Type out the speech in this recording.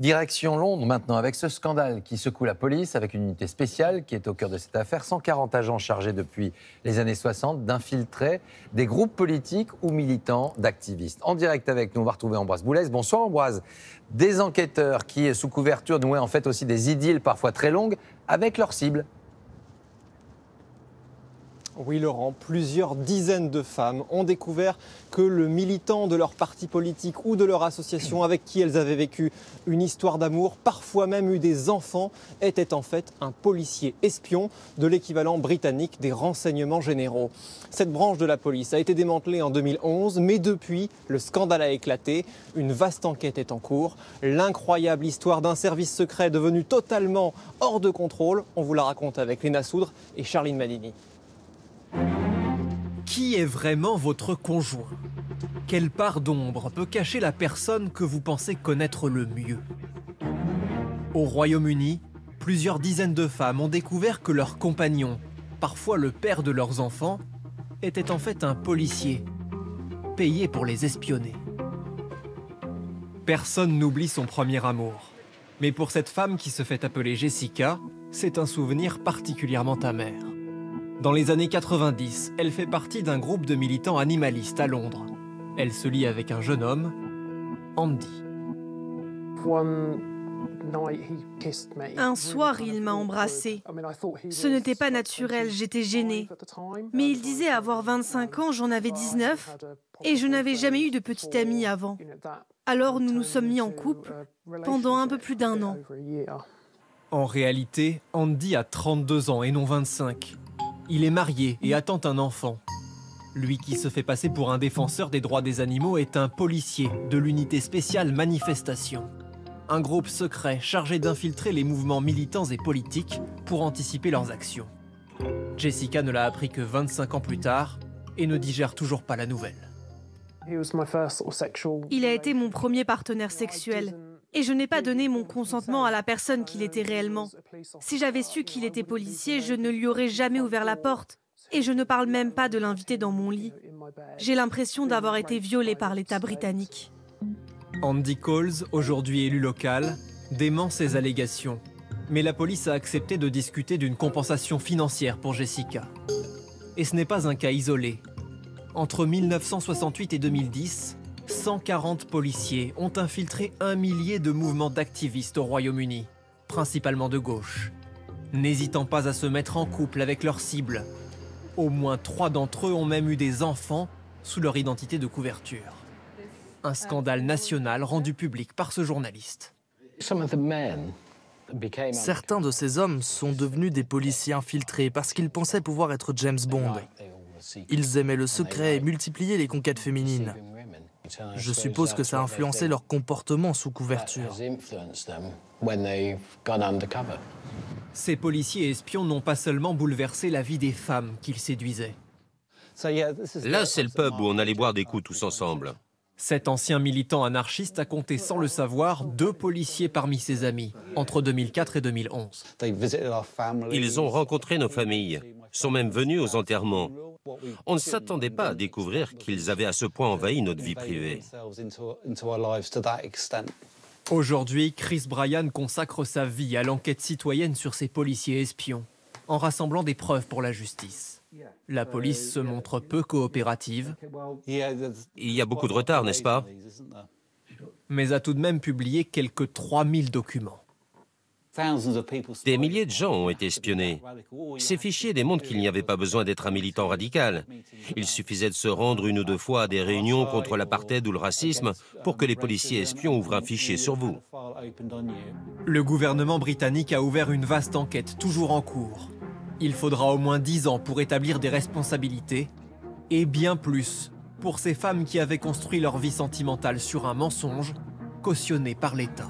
Direction Londres maintenant, avec ce scandale qui secoue la police, avec une unité spéciale qui est au cœur de cette affaire. 140 agents chargés depuis les années 60 d'infiltrer des groupes politiques ou militants d'activistes. En direct avec nous, on va retrouver Ambroise Boulez. Bonsoir Ambroise. Des enquêteurs qui, sous couverture, nouaient en fait aussi des idylles parfois très longues avec leurs cibles. Oui Laurent, plusieurs dizaines de femmes ont découvert que le militant de leur parti politique ou de leur association avec qui elles avaient vécu une histoire d'amour, parfois même eu des enfants, était en fait un policier espion de l'équivalent britannique des renseignements généraux. Cette branche de la police a été démantelée en 2011, mais depuis, le scandale a éclaté. Une vaste enquête est en cours. L'incroyable histoire d'un service secret devenu totalement hors de contrôle, on vous la raconte avec Léna Soudre et Charline Madini. Qui est vraiment votre conjoint? Quelle part d'ombre peut cacher la personne que vous pensez connaître le mieux? Au Royaume-Uni, plusieurs dizaines de femmes ont découvert que leur compagnon, parfois le père de leurs enfants, était en fait un policier, payé pour les espionner. Personne n'oublie son premier amour. Mais pour cette femme qui se fait appeler Jessica, c'est un souvenir particulièrement amer. Dans les années 90, elle fait partie d'un groupe de militants animalistes à Londres. Elle se lie avec un jeune homme, Andy. Un soir, il m'a embrassée. Ce n'était pas naturel, j'étais gênée. Mais il disait avoir 25 ans, j'en avais 19, et je n'avais jamais eu de petite amie avant. Alors nous nous sommes mis en couple pendant un peu plus d'1 an. En réalité, Andy a 32 ans et non 25. Il est marié et attend un enfant. Lui qui se fait passer pour un défenseur des droits des animaux est un policier de l'unité spéciale Manifestation. Un groupe secret chargé d'infiltrer les mouvements militants et politiques pour anticiper leurs actions. Jessica ne l'a appris que 25 ans plus tard et ne digère toujours pas la nouvelle. Il a été mon premier partenaire sexuel. Et je n'ai pas donné mon consentement à la personne qu'il était réellement. Si j'avais su qu'il était policier, je ne lui aurais jamais ouvert la porte. Et je ne parle même pas de l'inviter dans mon lit. J'ai l'impression d'avoir été violée par l'État britannique. Andy Coles, aujourd'hui élu local, dément ces allégations. Mais la police a accepté de discuter d'une compensation financière pour Jessica. Et ce n'est pas un cas isolé. Entre 1968 et 2010, 140 policiers ont infiltré 1 millier de mouvements d'activistes au Royaume-Uni, principalement de gauche, n'hésitant pas à se mettre en couple avec leurs cibles. Au moins 3 d'entre eux ont même eu des enfants sous leur identité de couverture. Un scandale national rendu public par ce journaliste. Certains de ces hommes sont devenus des policiers infiltrés parce qu'ils pensaient pouvoir être James Bond. Ils aimaient le secret et multipliaient les conquêtes féminines. Je suppose que ça a influencé leur comportement sous couverture. Ces policiers espions n'ont pas seulement bouleversé la vie des femmes qu'ils séduisaient. Là, c'est le pub où on allait boire des coups tous ensemble. Cet ancien militant anarchiste a compté sans le savoir 2 policiers parmi ses amis, entre 2004 et 2011. Ils ont rencontré nos familles, sont même venus aux enterrements. On ne s'attendait pas à découvrir qu'ils avaient à ce point envahi notre vie privée. Aujourd'hui, Chris Bryan consacre sa vie à l'enquête citoyenne sur ces policiers espions, en rassemblant des preuves pour la justice. La police se montre peu coopérative. Il y a beaucoup de retard, n'est-ce pas? Mais a tout de même publié quelques 3000 documents. Des milliers de gens ont été espionnés. Ces fichiers démontrent qu'il n'y avait pas besoin d'être un militant radical. Il suffisait de se rendre 1 ou 2 fois à des réunions contre l'apartheid ou le racisme pour que les policiers espions ouvrent un fichier sur vous. Le gouvernement britannique a ouvert une vaste enquête toujours en cours. Il faudra au moins 10 ans pour établir des responsabilités et bien plus pour ces femmes qui avaient construit leur vie sentimentale sur un mensonge cautionné par l'État.